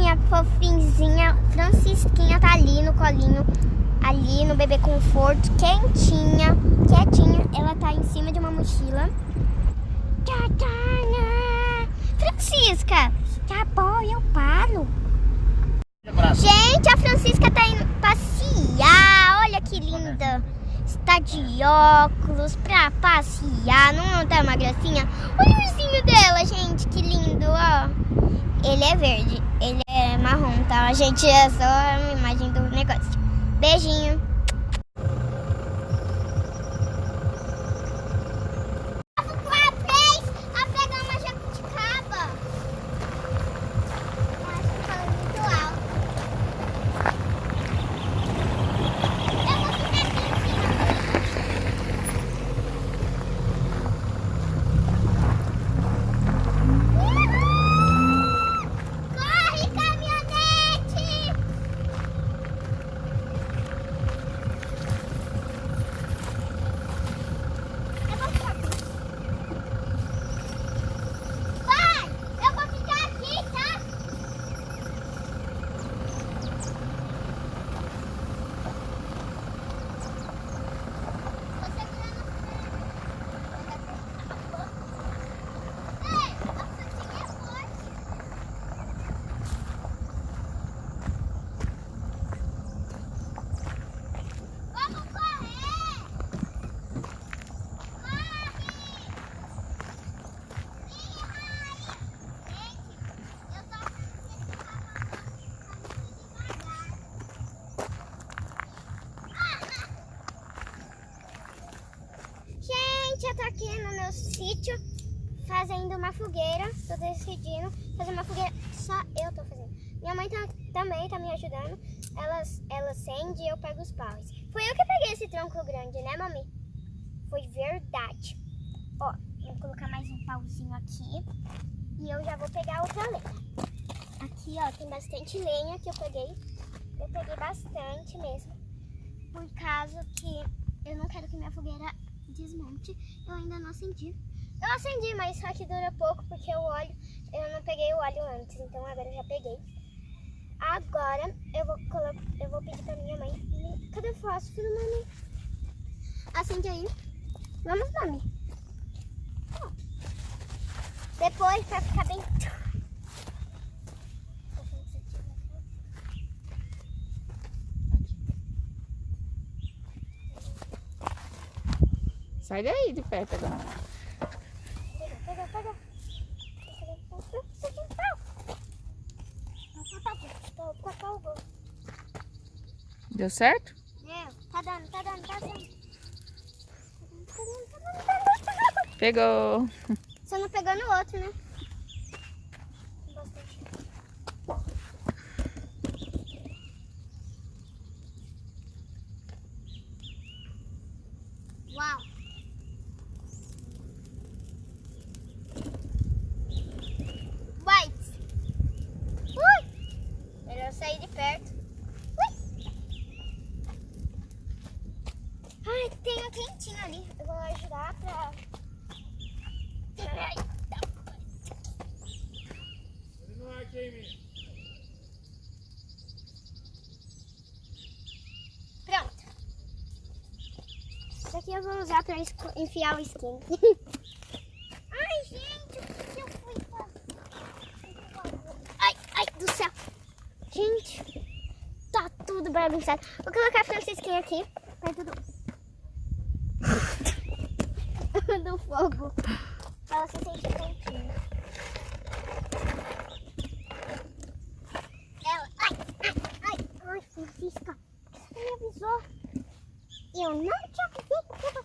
minha fofinzinha Francisquinha tá ali no colinho, ali no bebê conforto, quietinha. Ela tá em cima de uma mochila. Francisca, tá bom, eu paro. Gente, a Francisca tá indo passear. Olha que linda. Está de óculos pra passear. Não tá uma gracinha? Olha o ursinho dela, gente, que lindo, ó. Ele é verde, ele é marrom, tá? A gente é só uma imagem do negócio. Beijinho. Eu tô aqui no meu sítio fazendo uma fogueira. Tô decidindo fazer uma fogueira. Só eu tô fazendo. Minha mãe também tá me ajudando. Ela acende e eu pego os paus. Foi eu que peguei esse tronco grande, né, mami? Foi verdade. Ó, vou colocar mais um pauzinho aqui. E eu já vou pegar outra lenha. Aqui, ó, tem bastante lenha que eu peguei. Eu peguei bastante mesmo. Por causa que eu não quero que minha fogueira desmonte. Eu ainda não acendi. Eu acendi, mas só que dura pouco porque o óleo, eu não peguei o óleo antes, então agora eu já peguei. Agora eu vou pedir pra minha mãe. Cadê o fósforo, mami? Acende aí. Vamos, mami. Depois vai ficar bem. Sai daí de perto agora. Pega. Deu certo? Deu. Tá dando. Pegou. Você não pegou no outro, né? Uau! White! Melhor sair de perto. Ai, tem um quentinho ali. Eu vou ajudar pra... Pronto. Isso aqui eu vou usar pra enfiar o skin. Ai, gente, o que eu fui fazer? Ai, do céu. Gente, tá tudo bagunçado. Vou colocar a Francisquinha aqui. Vai tudo... do fogo. Pra ela se sentir quentinha. Ai, Francisca. Você me avisou. Eu não te avisei porque você...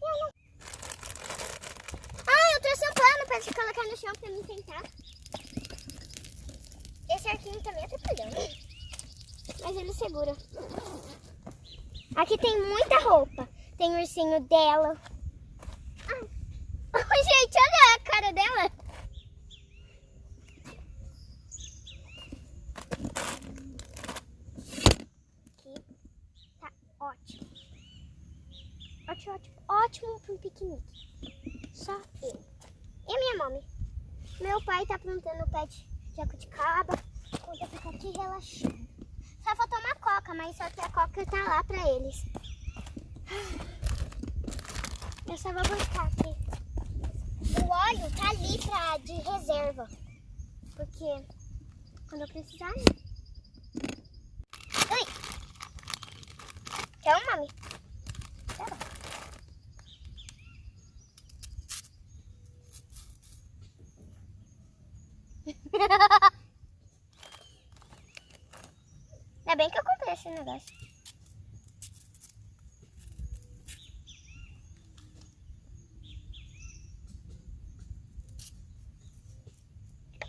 Eu não... eu trouxe um pano pra te colocar no chão pra me sentar. Esse arquinho também é atrapalhando. Mas ele segura. Aqui tem muita roupa. Tem o ursinho dela. Gente, olha a cara dela. Aqui tá ótimo. Ótimo para um piquenique. Só eu. E a minha mãe. Meu pai tá plantando o pé de jabuticaba. conta fica aqui relaxando. Só faltou uma coca, mas só que a coca tá lá pra eles. Eu só vou buscar aqui. O óleo tá ali de reserva. Porque quando eu precisar, né? Ui! Quer um, mami? Tá bom. Ainda bem que eu comprei esse negócio.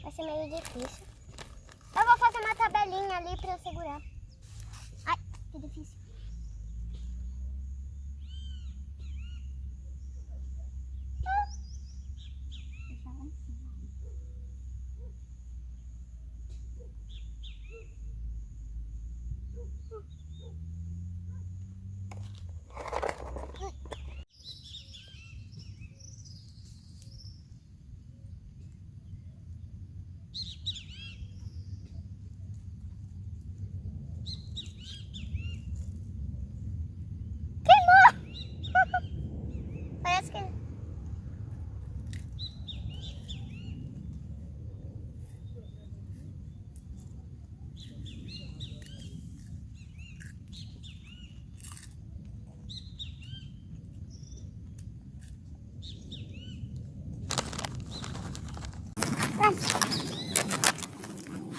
Vai ser meio difícil. Eu vou fazer uma tabelinha ali pra eu segurar. Ai, que difícil. Deixa lá em cima. Parece que...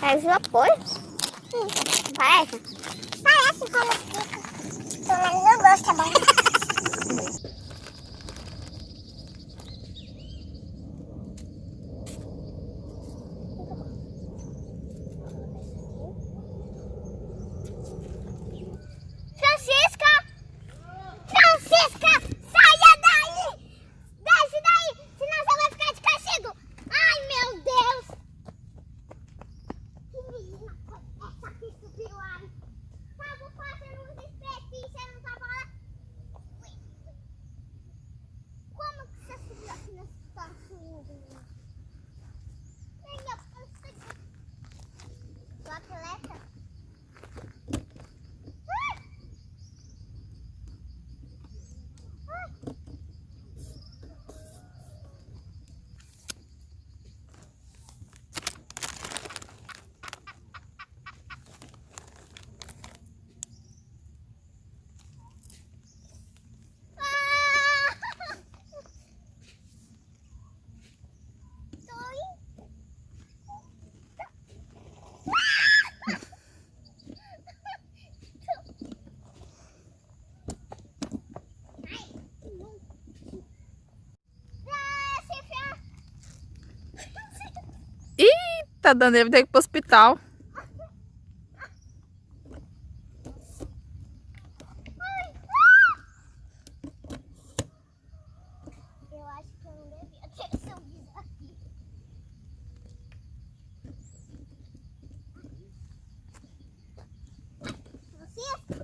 Parece vapor? Parece? Parece como fica. Pelo menos eu gosto, tá bom? Tá dando, ele tem que ir pro hospital. Eu acho que eu não devia ter subido aqui. Francisca!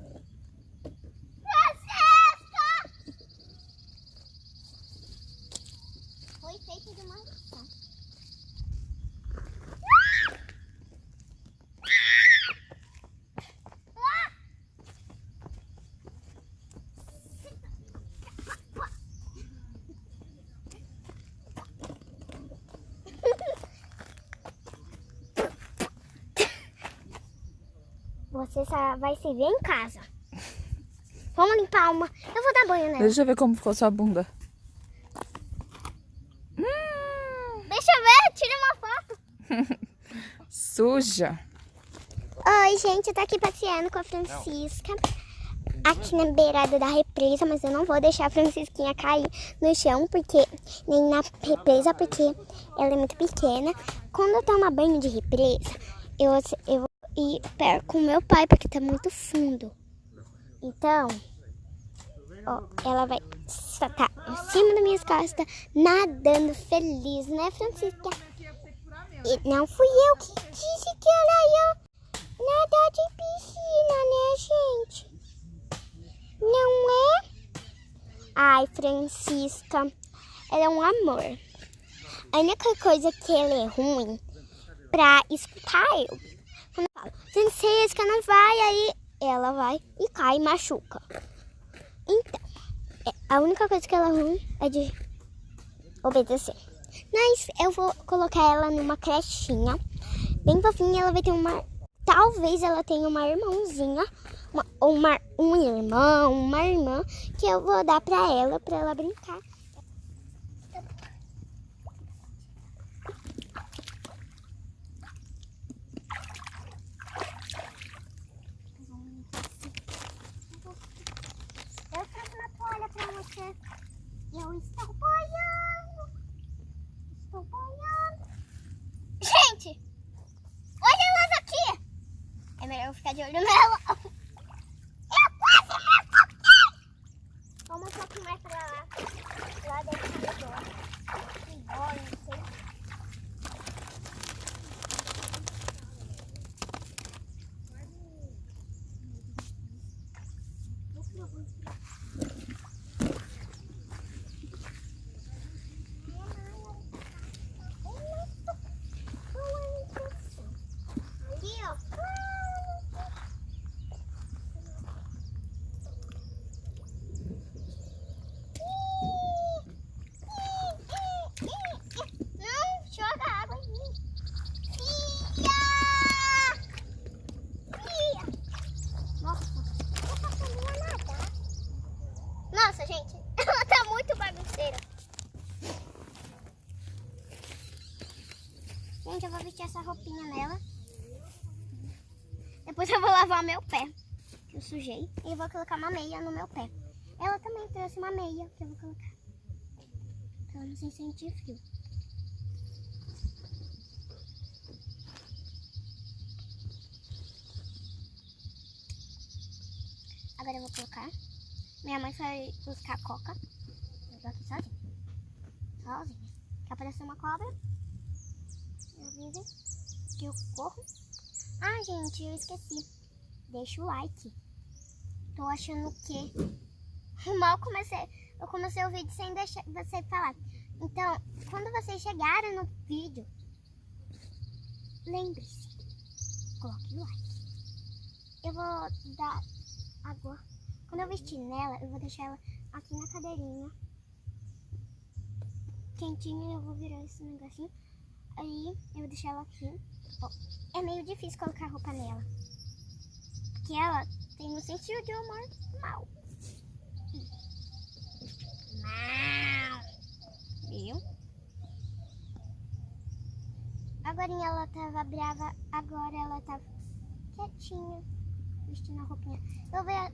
Francisca! Foi feito de uma lição. Você só vai se ver em casa. Vamos limpar uma. Eu vou dar banho nela. Deixa eu ver como ficou sua bunda. Deixa eu ver, tira uma foto. Suja. Oi, gente, eu tô aqui passeando com a Francisca. Aqui na beirada da represa, mas eu não vou deixar a Francisquinha cair no chão, porque nem na represa, porque ela é muito pequena. Quando eu tomo banho de represa, eu vou ir perto com meu pai, porque tá muito fundo. Então, ó, ela vai estar em cima das minhas costas, nadando feliz, né, Francisca? E não fui eu que disse que ela ia nadar de piscina, né, gente? Não é? Ai, Francisca, ela é um amor. A única coisa que ela é ruim pra escutar eu. Quando eu falo, Francesca, não vai, aí ela vai e cai e machuca. Então, a única coisa que ela ruim é de obedecer. Mas eu vou colocar ela numa crechinha bem fofinha. Ela vai ter uma... Talvez ela tenha uma irmãozinha, um irmão, uma irmã, que eu vou dar pra ela brincar. Eu trouxe uma toalha pra você. Eu estou boiando. Estou boiando. Gente, olha elas aqui. É melhor eu ficar de olho nela. Eu quase me afoguei. Vamos um pouquinho mais pra lá. Lá dentro do corredor. Embora, não sei. Aqui, ó. Não joga água em mim. Nossa, essa família nadar. Nossa, gente, ela tá muito bagunceira. Gente, eu vou vestir essa roupinha nela. Depois eu vou lavar meu pé, que eu sujei. E eu vou colocar uma meia no meu pé. Ela também trouxe uma meia que eu vou colocar, pra ela não se sentir frio. Agora eu vou colocar. Minha mãe foi buscar coca. Eu tô aqui sozinha. Sozinha. Quer aparecer uma cobra? Eu aviso que eu corro. Ah, gente, eu esqueci. Deixa o like. Tô achando que... Eu comecei o vídeo sem deixar você falar. Então, quando vocês chegarem no vídeo, lembre-se, coloque o like. Eu vou dar água. Quando eu vestir nela, eu vou deixar ela aqui na cadeirinha. Quentinha, eu vou virar esse negocinho. Aí, eu vou deixar ela aqui. Ó, é meio difícil colocar roupa nela, porque ela tem um sentido de humor mau. Viu? Agora ela tava brava, agora ela tá quietinha, vestindo a roupinha.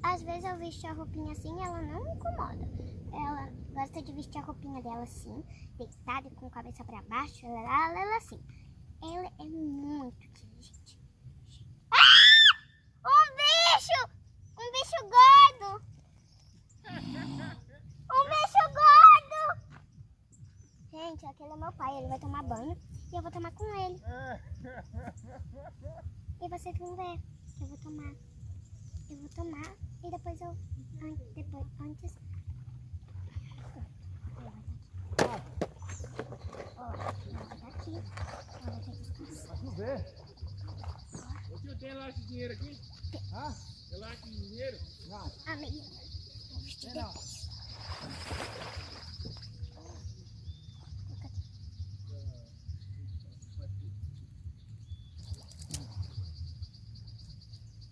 Às vezes eu visto a roupinha assim e ela não me incomoda. Ela gosta de vestir a roupinha dela assim, deitada com a cabeça pra baixo, ela assim. Ela é muito inteligente. Ah! Um bicho! Um bicho gordo! Um bicho gordo! Gente, aquele é meu pai, ele vai tomar banho e eu vou tomar com ele. E vocês vão ver que eu vou tomar. Eu vou tomar e depois antes... Aqui. Vamos ver. O senhor tem laço de dinheiro aqui? Ah? Tem laço de dinheiro? Não. Amei. Vou vestir depois.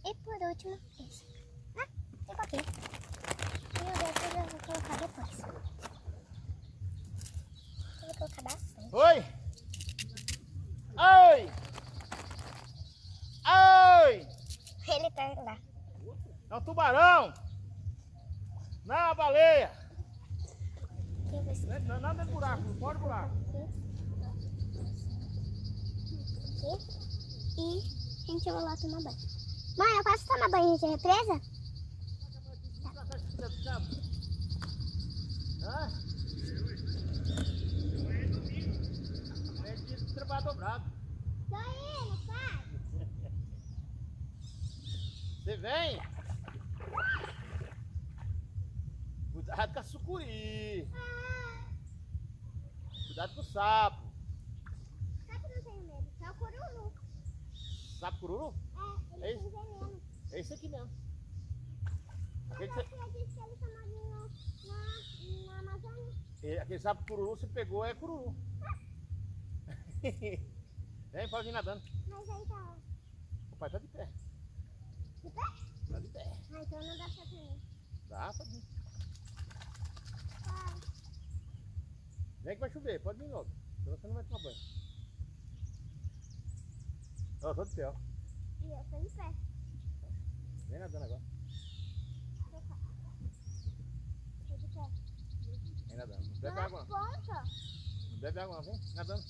E por último, esse. Ah, ficou aqui. E o depois eu vou colocar depois. Eu vou colocar bastante. Oi! Oi! Oi! Ele tá lá. É um tubarão! Não é uma baleia! Eu vou escrever Não dentro do buraco, fora do buraco. aqui. E, gente, eu vou lá tomar banho. Mãe, eu posso tomar banho de represa? Hã? É de trabalhar dobrado. Tô indo, pai. Você vem? Cuidado com a sucuri. Cuidado com o sapo. Sabe que não tenho medo, só o cururu. sapo cururu? É, ele tem veneno. É esse aqui mesmo. Mas Aquele, eu acredito que ele chamou na Amazônia. aquele sapo cururu você pegou é cururu. Vem, pode vir nadando. Mas aí tá. O pai tá de pé. De pé? Tá de pé. Ah, então não dá pra vir. Dá, pode vir. Pai, Vem que vai chover, pode vir logo. Senão você não vai tomar banho. Ó, tô de pé, ó. e eu tô de pé. Vem nadando agora. Tô de pé. Vem nadando. Não bebe Na água não. ponta. Não bebe água não, vem nadando.